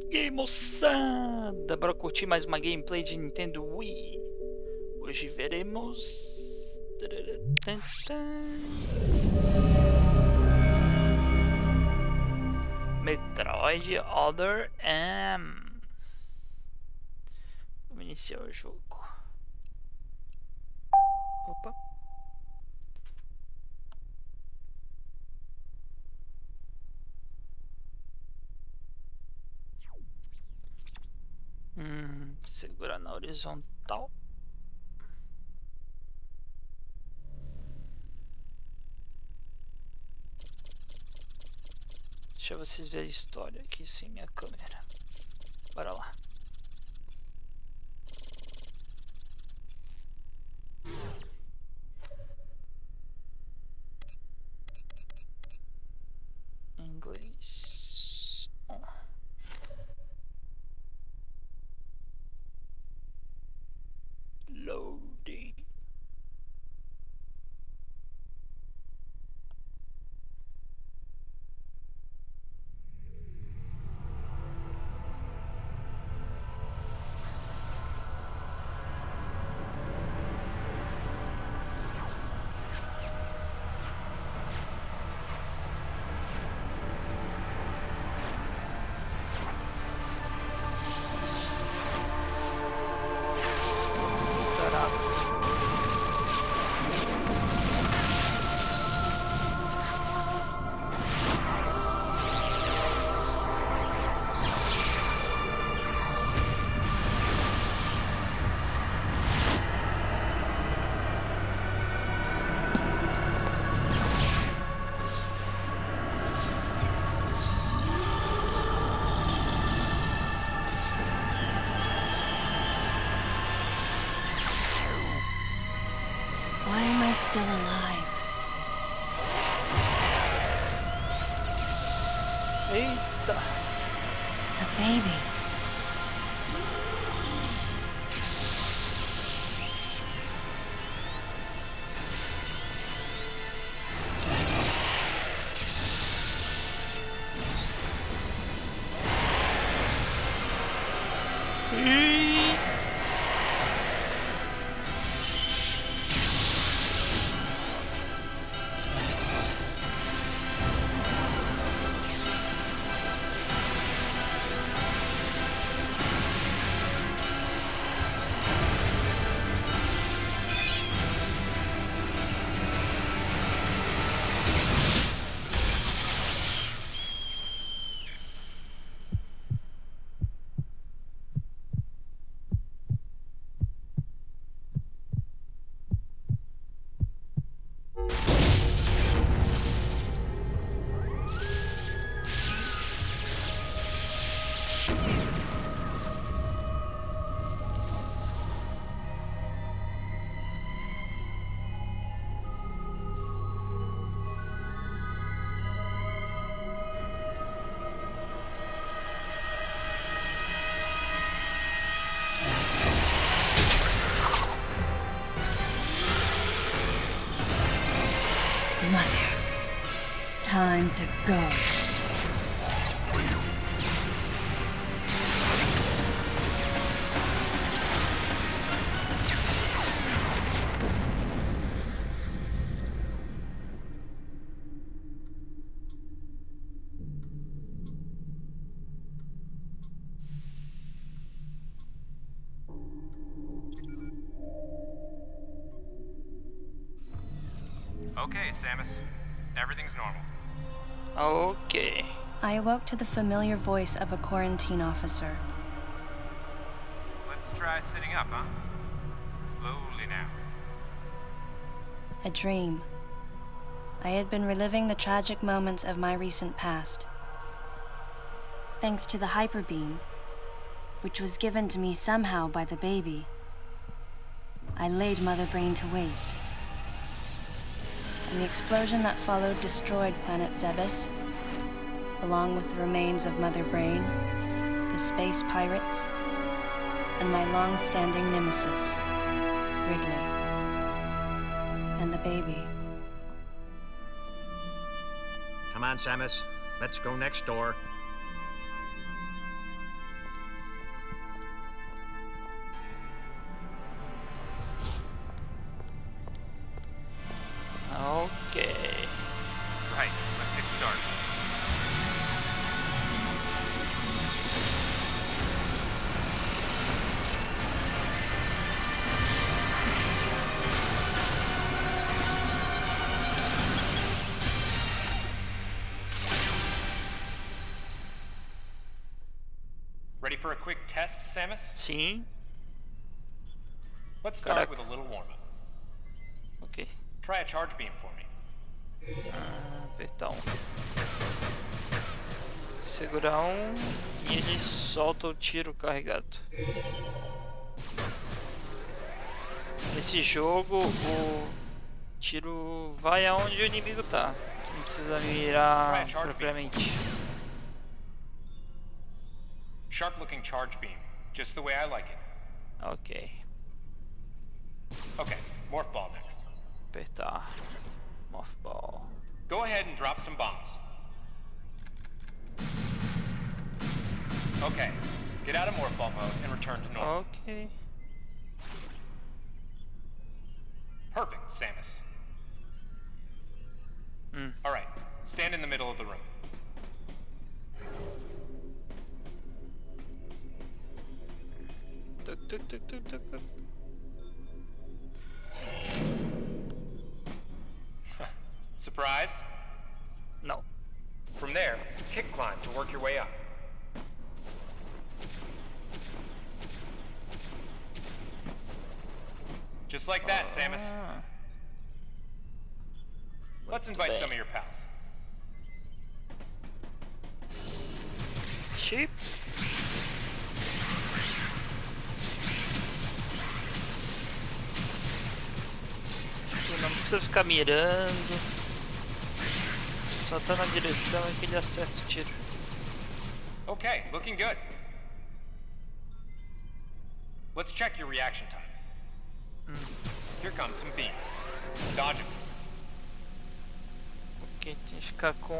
E aí, moçada, bora curtir mais uma gameplay de Nintendo Wii. Hoje veremos Metroid Other M. Vamos iniciar o jogo. Opa. Segurar na horizontal. Deixa vocês verem a história aqui sem minha câmera. Bora lá. Inglês. Loading. Why am I still alive? Eita! The baby. Mother, time to go. Okay, Samus. Everything's normal. Ok. I awoke to the familiar voice of a quarantine officer. Let's try sitting up, huh? Slowly now. A dream. I had been reliving the tragic moments of my recent past. Thanks to the hyper beam, which was given to me somehow by the baby, I laid Mother Brain to waste. And the explosion that followed destroyed planet Zebes, along with the remains of Mother Brain, the space pirates, and my long-standing nemesis, Ridley, and the baby. Come on, Samus. Let's go next door. Ready for a quick test, Samus? Sim. Let's start Caraca. with a little warm-up. Ok. Try a charge beam for me. Apertar um. Segurar um e ele solta o tiro carregado. Nesse jogo o tiro vai aonde o inimigo tá. Não precisa mirar propriamente. Sharp-looking charge beam, just the way I like it. Ok. Okay, morph ball next. Apertar. Morph ball. Go ahead and drop some bombs. Okay, get out of morph ball mode and return to normal. Ok. Perfect, Samus. Alright, stand in the middle of the room. Tuk, tuk, tuk, tuk, tuk, tuk. Surprised? Não. From there, kick climb to work your way up. Just like that, Samus. Let's invite some of your pals. Sheep. Não precisa ficar mirando. Só tá na direção e que ele acerta o tiro. Okay, looking good. Let's check your reaction time. Here come some beams. Dodge them. Ok, tem que ficar com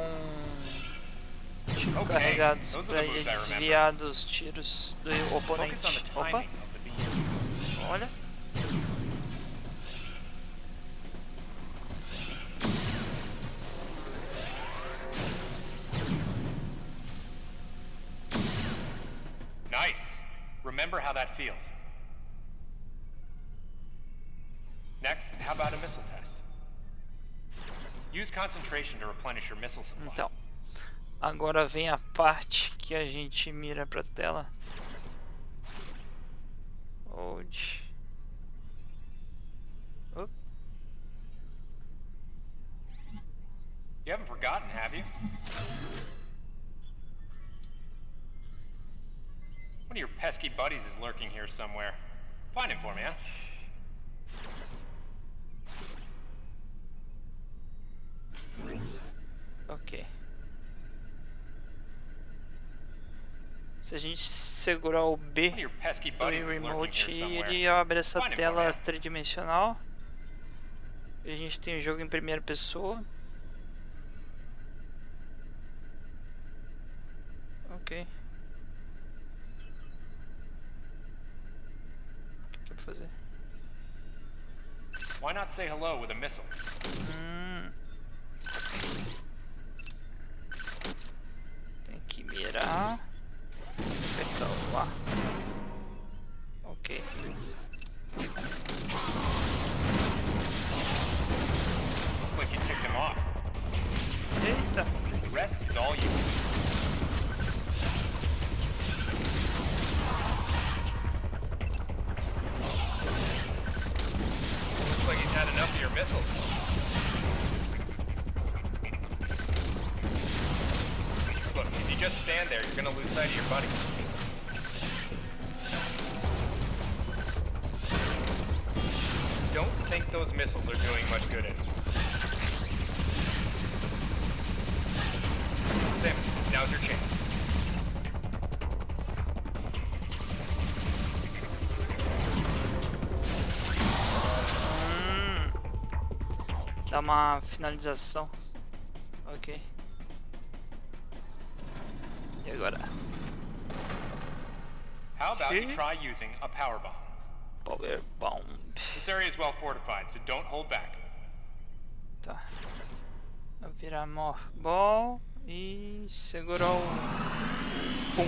tiro Okay, carregados those are pra the ele moves I remember. desviar dos tiros do oponente. Focus on the Opa, timing of the beam. olha. Nice. Remember how that feels. Next, how about a missile test? Use concentration to replenish your missile supply. Então, agora vem a parte que a gente mira pra tela. Hold. Oop. You haven't forgotten, have you? One of your pesky buddies is lurking here somewhere. Find him for me, huh? Ok. Se a gente segurar o B One of your pesky do buddies is lurking remote, here somewhere. ele abre essa Find him for tela me. tridimensional. E a gente tem o jogo em primeira pessoa. Ok. O que é pra fazer? Why not say hello with a missile? Tem que mirar. Apertar o A. Ok. Looks like you ticked him off. Eita! The rest is all you. Looks like he's had enough of your missiles. Look, if you just stand there, you're gonna lose sight of your buddy. Don't think those missiles are doing much good anymore. Samus, now's your chance. Dá uma finalização. Ok. E agora? How about you Okay. try using a power bomb? Power Bomb. This area is well fortified, so don't hold back. Tá. Vou virar Morph Ball e segurar o... Pum.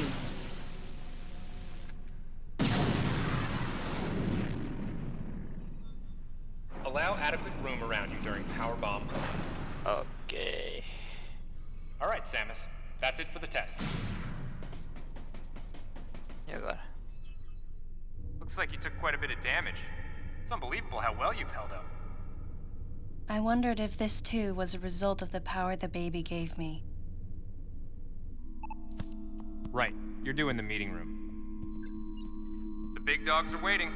Allow adequate room around you during power bomb. Ok. All right, Samus. That's it for the test. Looks like you took quite a bit of damage. It's unbelievable how well you've held up. I wondered if this too was a result of the power the baby gave me. Right, you're due in the meeting room. The big dogs are waiting.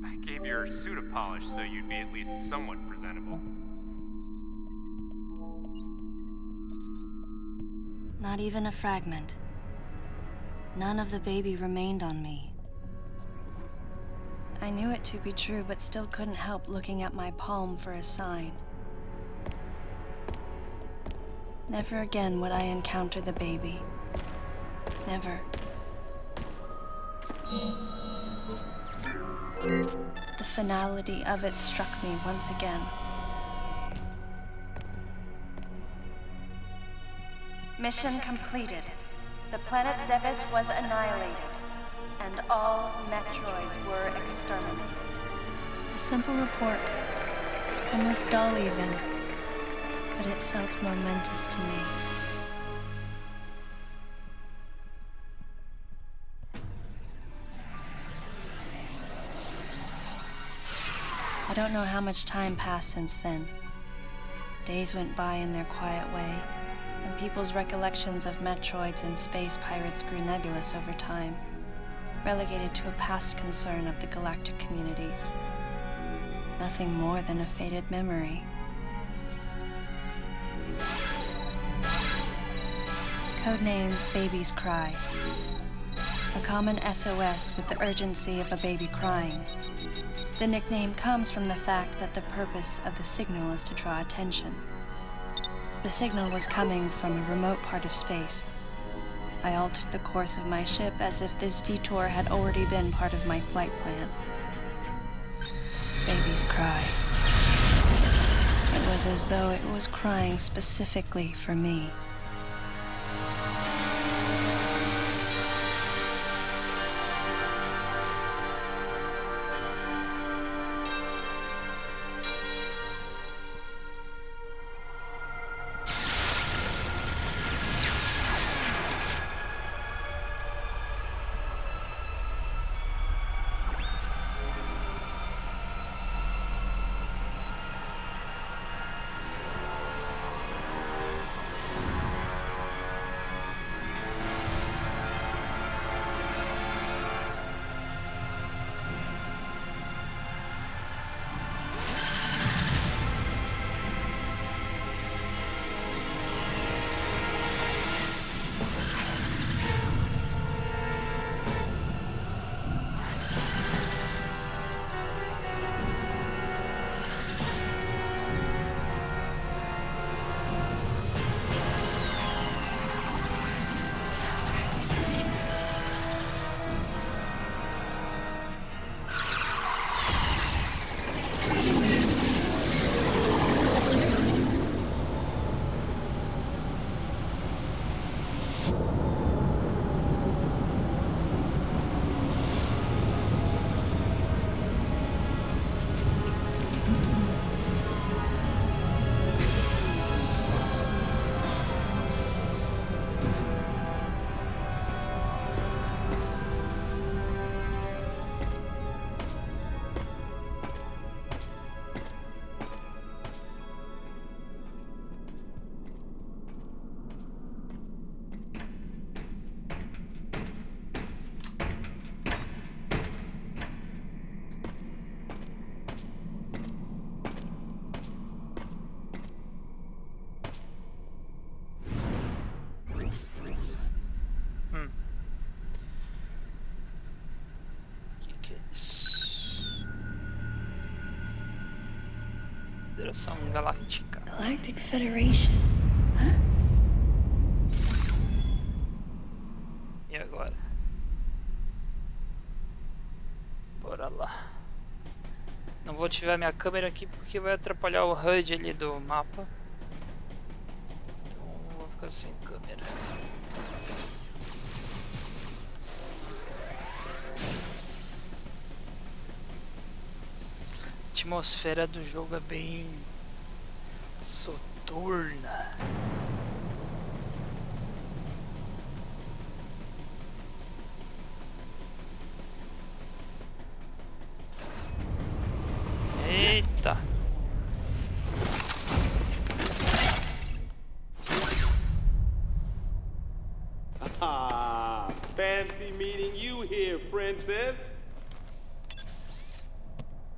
I gave your suit a polish so you'd be at least somewhat presentable. Not even a fragment. None of the baby remained on me. I knew it to be true, but still couldn't help looking at my palm for a sign. Never again would I encounter the baby. Never. The finality of it struck me once again. Mission completed. The planet Zebes was annihilated, and all Metroids were exterminated. A simple report, almost dull even, but it felt momentous to me. I don't know how much time passed since then. Days went by in their quiet way, and people's recollections of Metroids and space pirates grew nebulous over time, relegated to a past concern of the galactic communities. Nothing more than a faded memory. Codename Baby's Cry. A common SOS with the urgency of a baby crying. The nickname comes from the fact that the purpose of the signal is to draw attention. The signal was coming from a remote part of space. I altered the course of my ship as if this detour had already been part of my flight plan. Baby's cry. It was as though it was crying specifically for me. Federação Galáctica. Galactic Federation. Huh? E agora? Bora lá. Não vou ativar minha câmera aqui porque vai atrapalhar o HUD ali do mapa. Então vou ficar sem câmera. A atmosfera do jogo é bem soturna. fancy meeting you here, princess.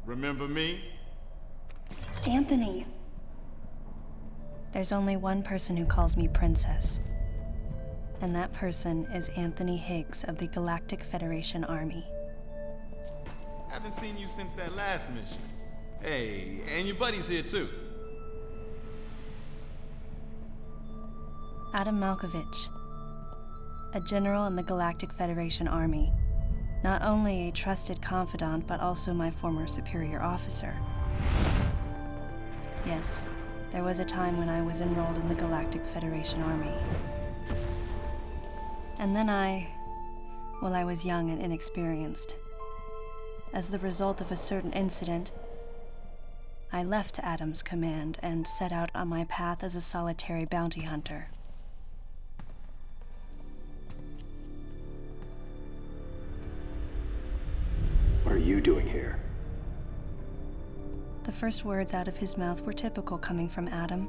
Remember me? Anthony. There's only one person who calls me princess. And that person is Anthony Higgs of the Galactic Federation Army. Haven't seen you since that last mission. Hey, and your buddy's here too. Adam Malkovich, a general in the Galactic Federation Army. Not only a trusted confidant, but also my former superior officer. Yes, there was a time when I was enrolled in the Galactic Federation Army. And then I was young and inexperienced. As the result of a certain incident, I left Adam's command and set out on my path as a solitary bounty hunter. What are you doing here? The first words out of his mouth were typical coming from Adam.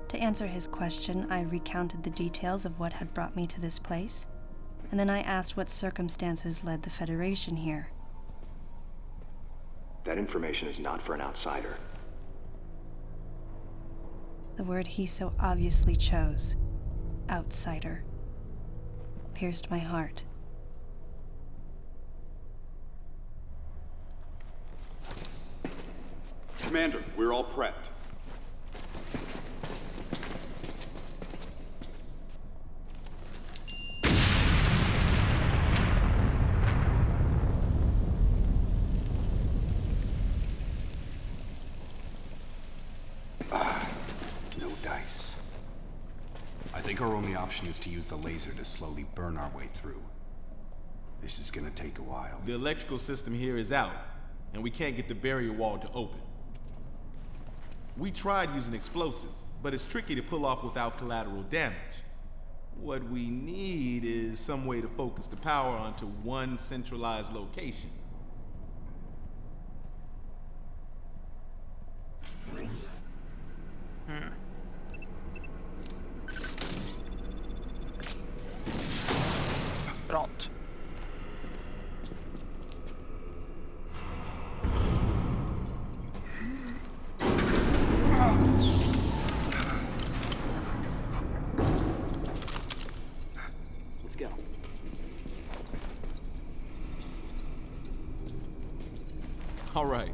To answer his question, I recounted the details of what had brought me to this place, and then I asked what circumstances led the Federation here. That information is not for an outsider. The word he so obviously chose, outsider, pierced my heart. Commander, we're all prepped. No dice. I think our only option is to use the laser to slowly burn our way through. This is gonna take a while. The electrical system here is out, and we can't get the barrier wall to open. We tried using explosives, but it's tricky to pull off without collateral damage. What we need is some way to focus the power onto one centralized location. Pronto. Let's go. All right.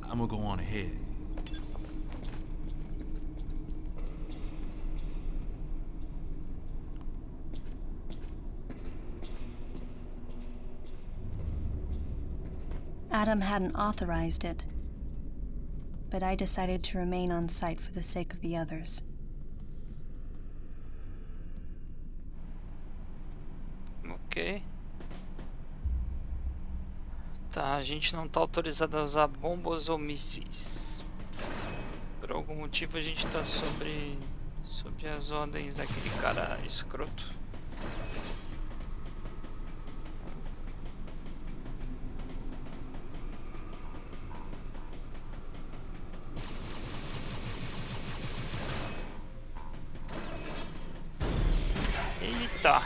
I'm gonna go on ahead. Adam hadn't authorized it, but I decided to remain on site for the sake of the others. Ok. Tá, a gente não tá autorizado a usar bombas ou mísseis. Por algum motivo a gente tá sobre as ordens daquele cara escroto. Eita!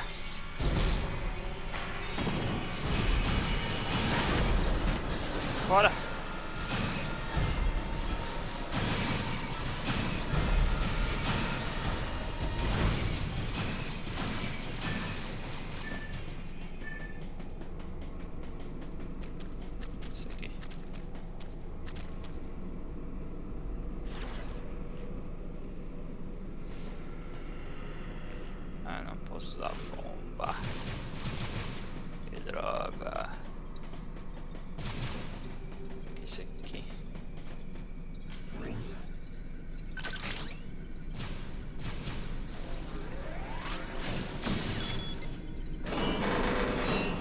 Bora! Isso aqui. Ah, não posso usar bomba. Que droga. Isso aqui.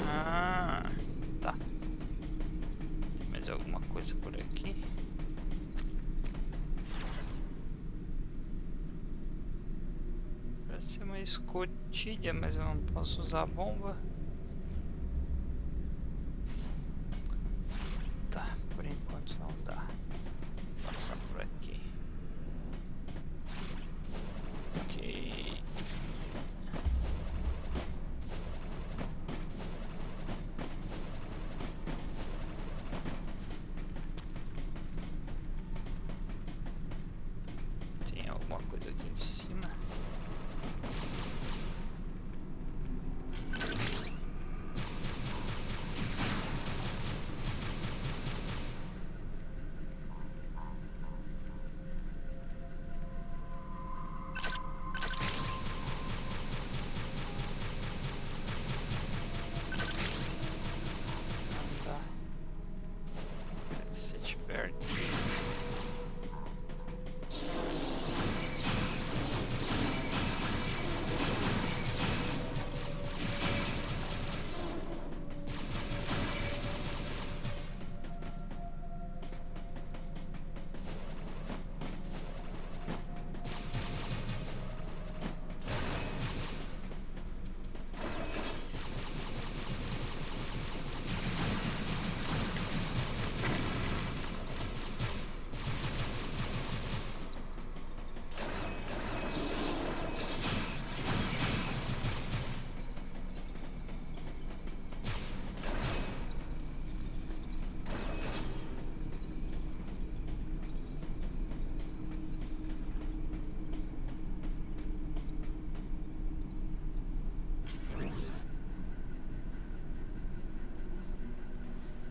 Ah, tá. Tem mais alguma coisa por aqui? Parece ser uma escotilha, mas eu não posso usar a bomba. Tá, por enquanto não dá. Vou passar por aqui. Ok. aqui em cima.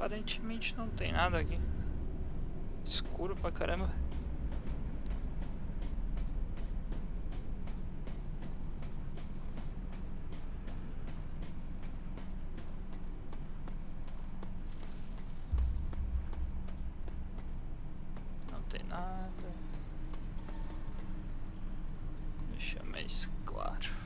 Aparentemente não tem nada aqui. Escuro pra caramba. Não tem nada. Deixa mais claro.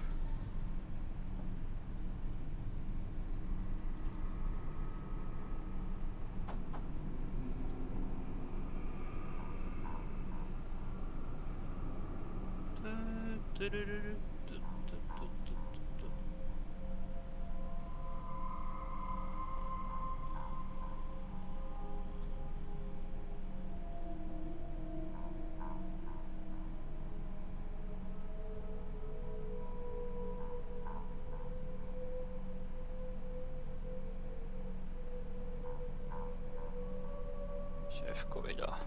Já ficou melhor.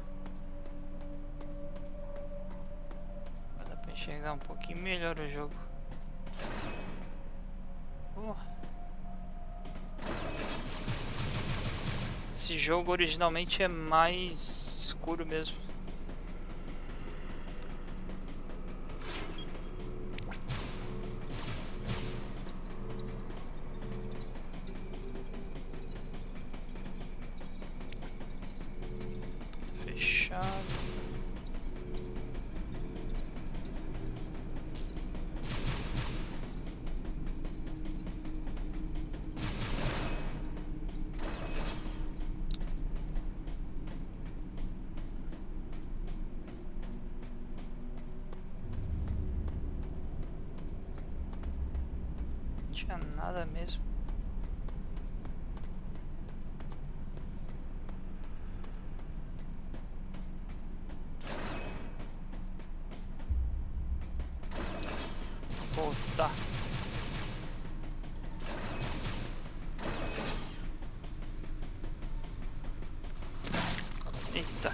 Enxergar um pouquinho melhor o jogo. Esse jogo originalmente é mais escuro mesmo. Fechado. Não tinha nada mesmo. Voltar. Eita.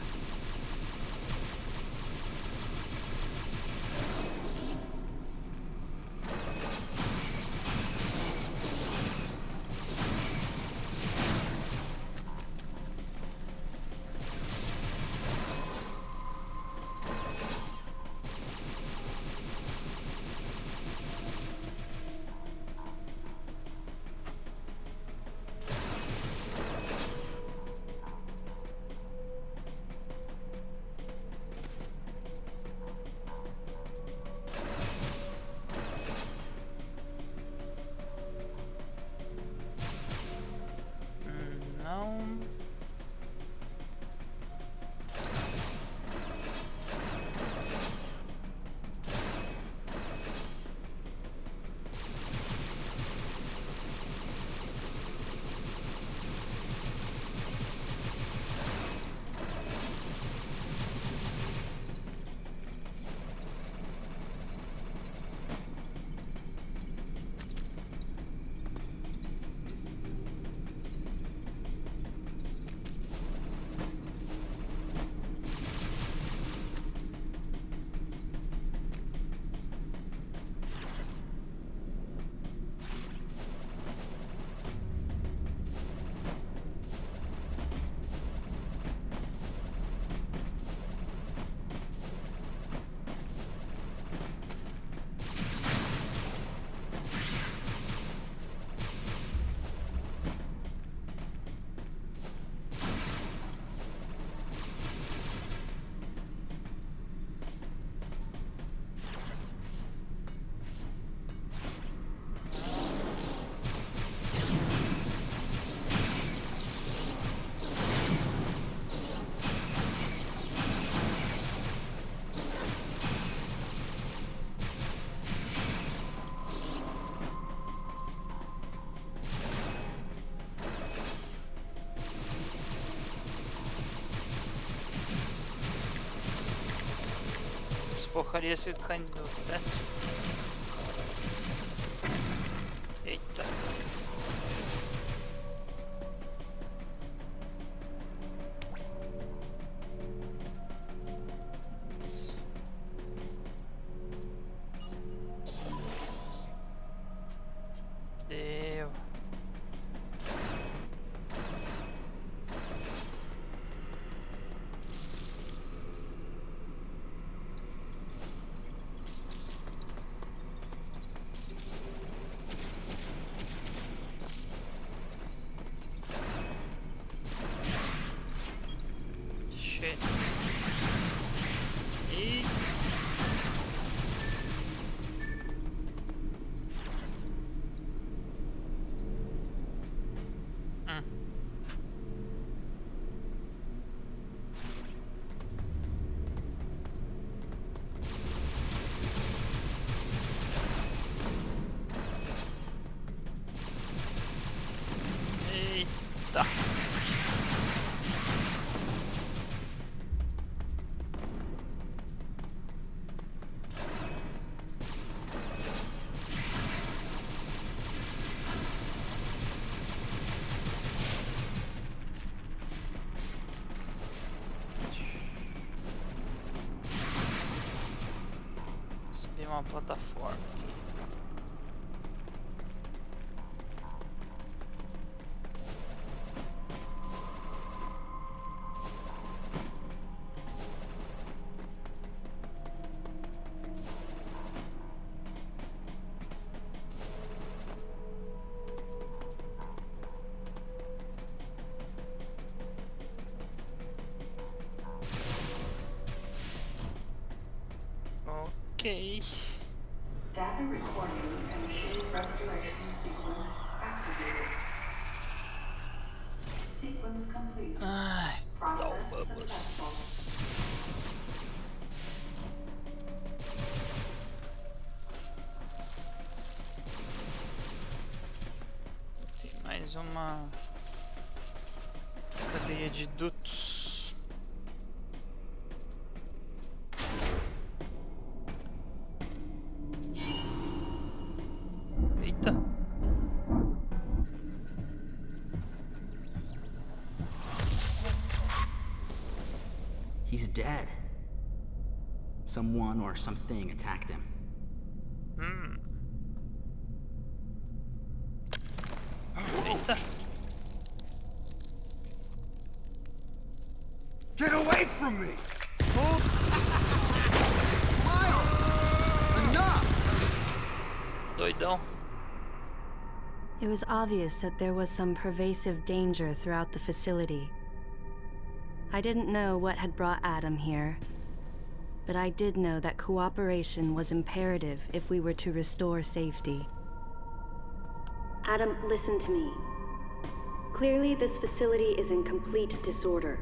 porcaria se caindo do teto. Eita. Deu. E eita. Subir uma plataforma aqui. Ok. Data recording and machine restoration sequence activated. Sequence complete. Ai, então Process successful. vamos. Tem mais uma cadeia de dutos. Eita. He's dead. Someone or something attacked him. Eita. Get away from me! Doidão. It was obvious that there was some pervasive danger throughout the facility. I didn't know what had brought Adam here, but I did know that cooperation was imperative if we were to restore safety. Adam, listen to me. Clearly, this facility is in complete disorder.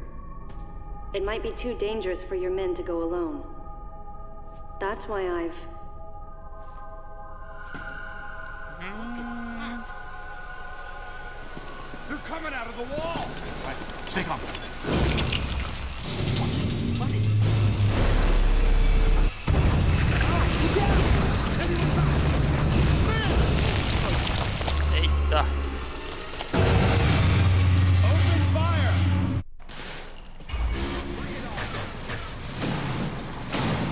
It might be too dangerous for your men to go alone. That's why I've... They're coming out of the wall! Right, stay calm. Eita. Open fire!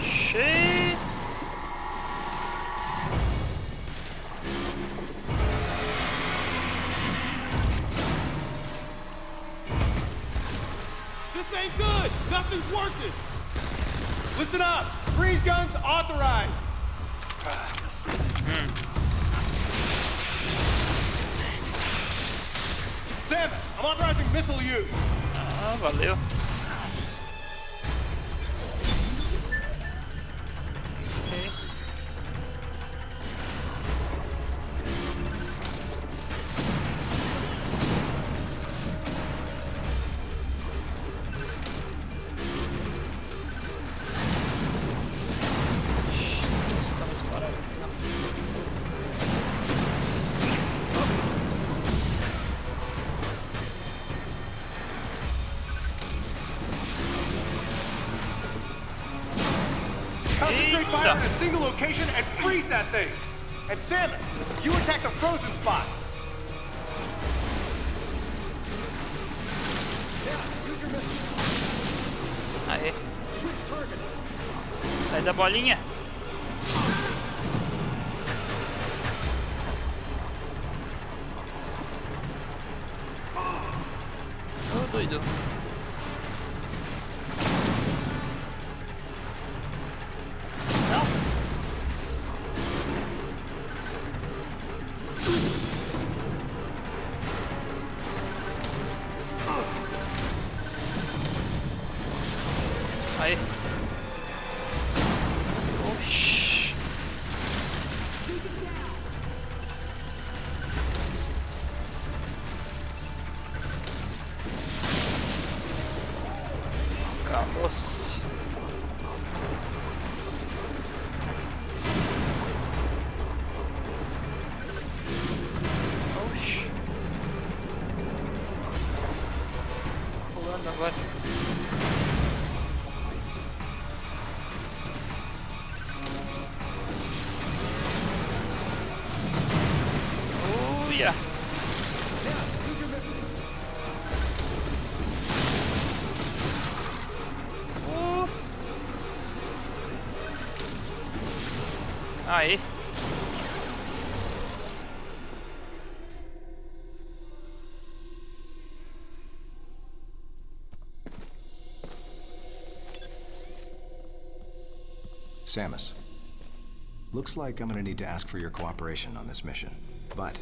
Shit. This ain't good! Nothing's working! Listen up! Freeze guns authorized! Zebes, I'm authorizing missile use! Ah, valeu. Ok. Estamos parados aqui na fire in a single location and freeze that thing. And Samus, you attack the frozen spot. Aê. Sai da bolinha. Ô, doido. Aí. Oxi. Acabou-se. Oxi. Pulando agora. Uia. Aí. Samus, looks like I'm gonna need to ask for your cooperation on this mission, but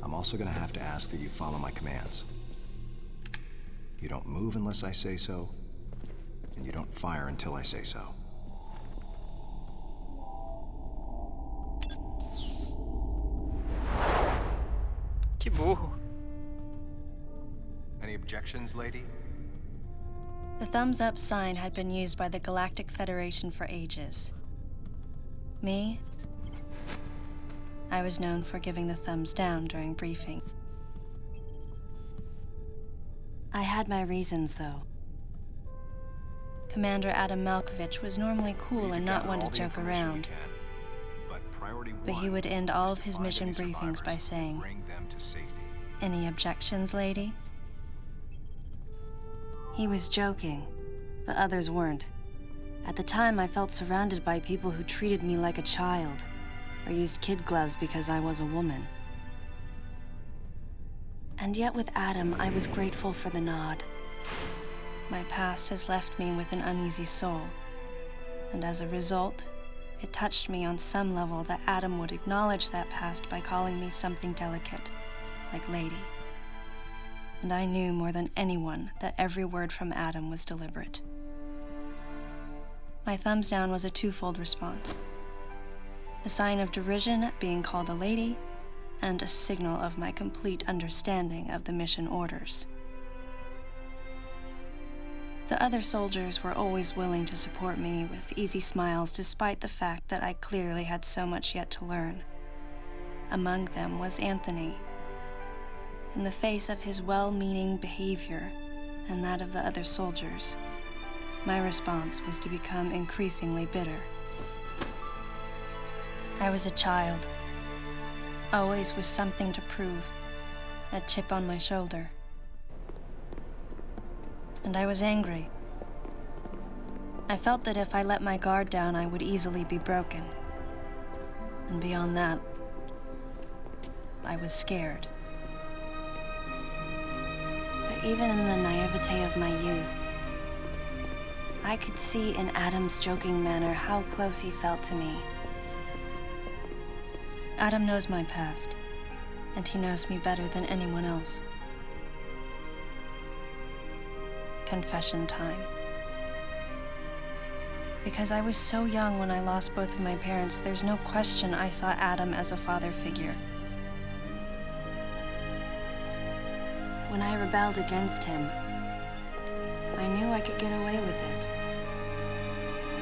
I'm also gonna have to ask that you follow my commands. You don't move unless I say so, and you don't fire until I say so. Que burro. Any objections, lady? The thumbs up sign had been used by the Galactic Federation for ages. Me? I was known for giving the thumbs down during briefing. I had my reasons, though. Commander Adam Malkovich was normally cool and not one to joke around. But he would end all of his mission briefings by saying, "Any objections, lady?" He was joking, but others weren't. At the time, I felt surrounded by people who treated me like a child, or used kid gloves because I was a woman. And yet with Adam, I was grateful for the nod. My past has left me with an uneasy soul, and as a result, it touched me on some level that Adam would acknowledge that past by calling me something delicate, like lady. And I knew more than anyone that every word from Adam was deliberate. My thumbs down was a twofold response. A sign of derision at being called a lady, and a signal of my complete understanding of the mission orders. The other soldiers were always willing to support me with easy smiles despite the fact that I clearly had so much yet to learn. Among them was Anthony. In the face of his well-meaning behavior and that of the other soldiers, my response was to become increasingly bitter. I was a child, always with something to prove, a chip on my shoulder. And I was angry. I felt that if I let my guard down, I would easily be broken. And beyond that, I was scared. But even in the naivete of my youth, I could see in Adam's joking manner how close he felt to me. Adam knows my past, and he knows me better than anyone else. Confession time. Because I was so young when I lost both of my parents, there's no question I saw Adam as a father figure. When I rebelled against him, I knew I could get away with it.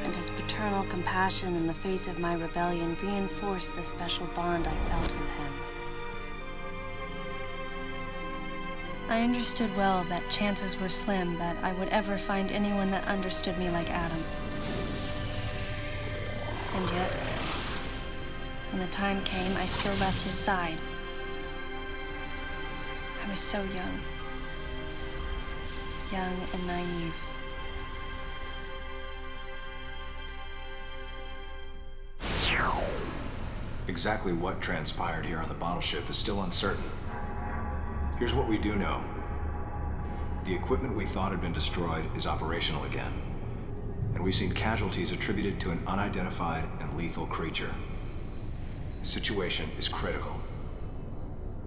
And his paternal compassion in the face of my rebellion reinforced the special bond I felt with him. I understood well that chances were slim that I would ever find anyone that understood me like Adam. And yet, when the time came, I still left his side. I was so young. Young and naive. Exactly what transpired here on the bottle ship is still uncertain. Here's what we do know. The equipment we thought had been destroyed is operational again. And we've seen casualties attributed to an unidentified and lethal creature. The situation is critical.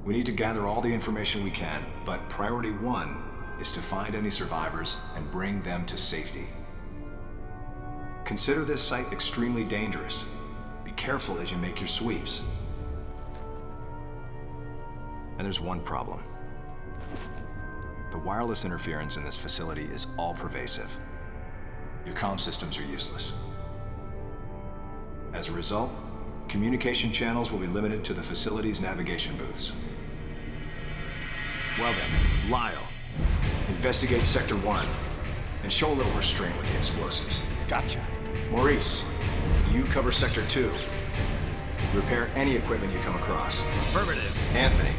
We need to gather all the information we can, but priority one is to find any survivors and bring them to safety. Consider this site extremely dangerous. Be careful as you make your sweeps. And there's one problem. The wireless interference in this facility is all-pervasive. Your comm systems are useless. As a result, communication channels will be limited to the facility's navigation booths. Well then, Lyle, investigate Sector 1 and show a little restraint with the explosives. Gotcha. Maurice, you cover Sector 2. Repair any equipment you come across. Affirmative. Anthony,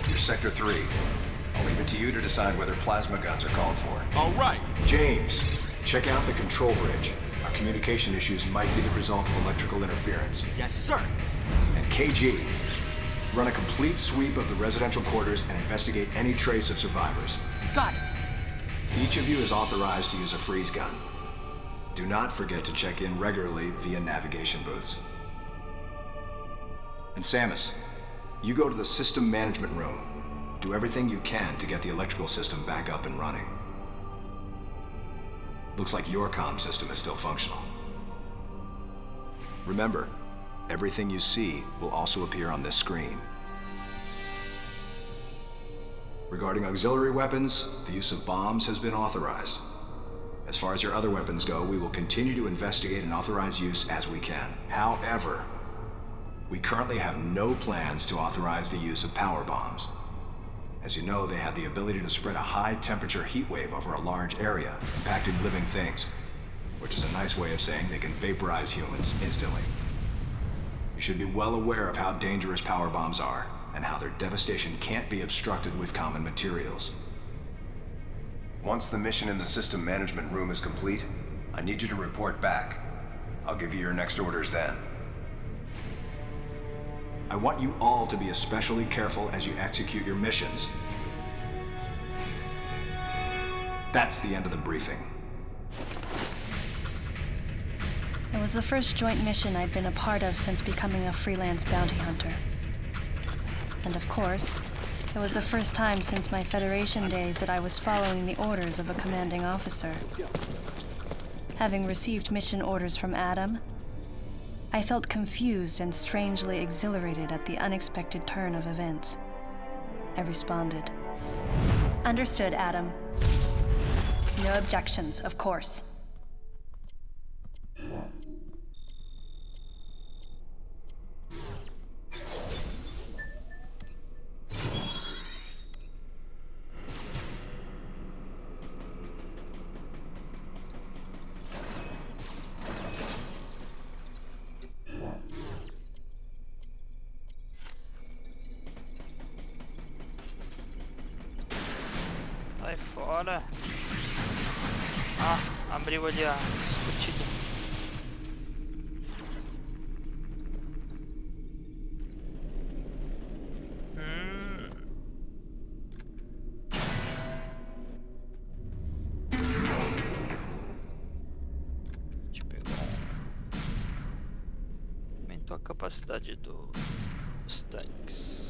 you're Sector 3. I'll leave it to you to decide whether plasma guns are called for. All right. James, check out the control bridge. Our communication issues might be the result of electrical interference. Yes, sir. And KG, run a complete sweep of the residential quarters and investigate any trace of survivors. Got it. Each of you is authorized to use a freeze gun. Do not forget to check in regularly via navigation booths. And Samus, you go to the system management room. Do everything you can to get the electrical system back up and running. Looks like your comm system is still functional. Remember, everything you see will also appear on this screen. Regarding auxiliary weapons, the use of bombs has been authorized. As far as your other weapons go, we will continue to investigate and authorize use as we can. However, we currently have no plans to authorize the use of power bombs. As you know, they have the ability to spread a high-temperature heat wave over a large area, impacting living things, which is a nice way of saying they can vaporize humans instantly. You should be well aware of how dangerous power bombs are, and how their devastation can't be obstructed with common materials. Once the mission in the system management room is complete, I need you to report back. I'll give you your next orders then. I want you all to be especially careful as you execute your missions. That's the end of the briefing. It was the first joint mission I'd been a part of since becoming a freelance bounty hunter. And of course, it was the first time since my Federation days that I was following the orders of a commanding officer. Having received mission orders from Adam, I felt confused and strangely exhilarated at the unexpected turn of events. I responded. Understood, Adam. No objections, of course. Sai fora. Ah, abriu ali a escotilha. Deixa eu pegar aumentou a capacidade dos tanques.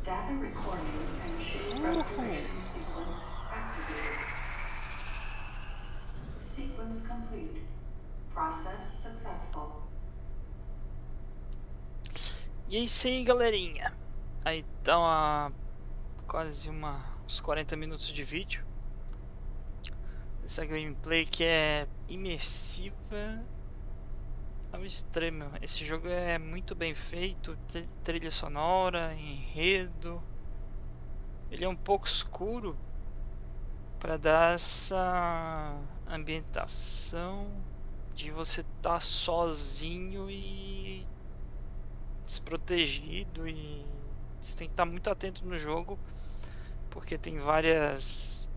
Data recording and shape restoration sequence activated. Sequence complete. Process successful. E é isso aí, galerinha. Aí tá quase uns 40 minutos de vídeo. essa gameplay que é imersiva ao extremo. Esse jogo é muito bem feito, trilha sonora, enredo. Ele é um pouco escuro para dar essa ambientação de você estar sozinho e desprotegido, e você tem que estar muito atento no jogo, porque tem várias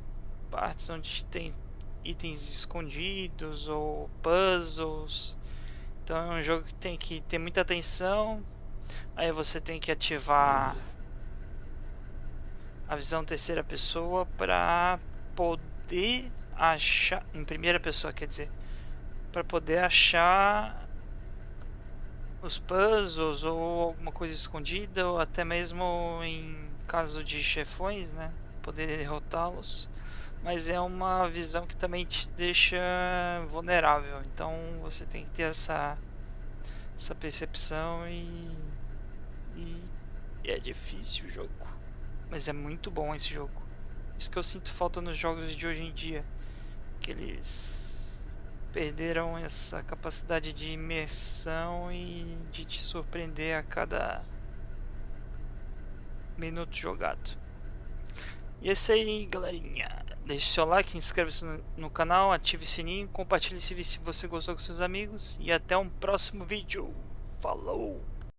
partes onde tem itens escondidos ou puzzles. Então é um jogo que tem que ter muita atenção. Aí você tem que ativar a visão terceira pessoa para poder achar, em primeira pessoa, quer dizer, para poder achar os puzzles ou alguma coisa escondida, ou até mesmo em caso de chefões, né, poder derrotá-los. Mas é uma visão que também te deixa vulnerável, então você tem que ter essa percepção, e é difícil o jogo, mas é muito bom esse jogo. Isso que eu sinto falta nos jogos de hoje em dia, que eles perderam essa capacidade de imersão e de te surpreender a cada minuto jogado. E é isso aí, galerinha. Deixe seu like, inscreva-se no canal, ative o sininho, compartilhe esse vídeo se você gostou com seus amigos, e até um próximo vídeo. Falou!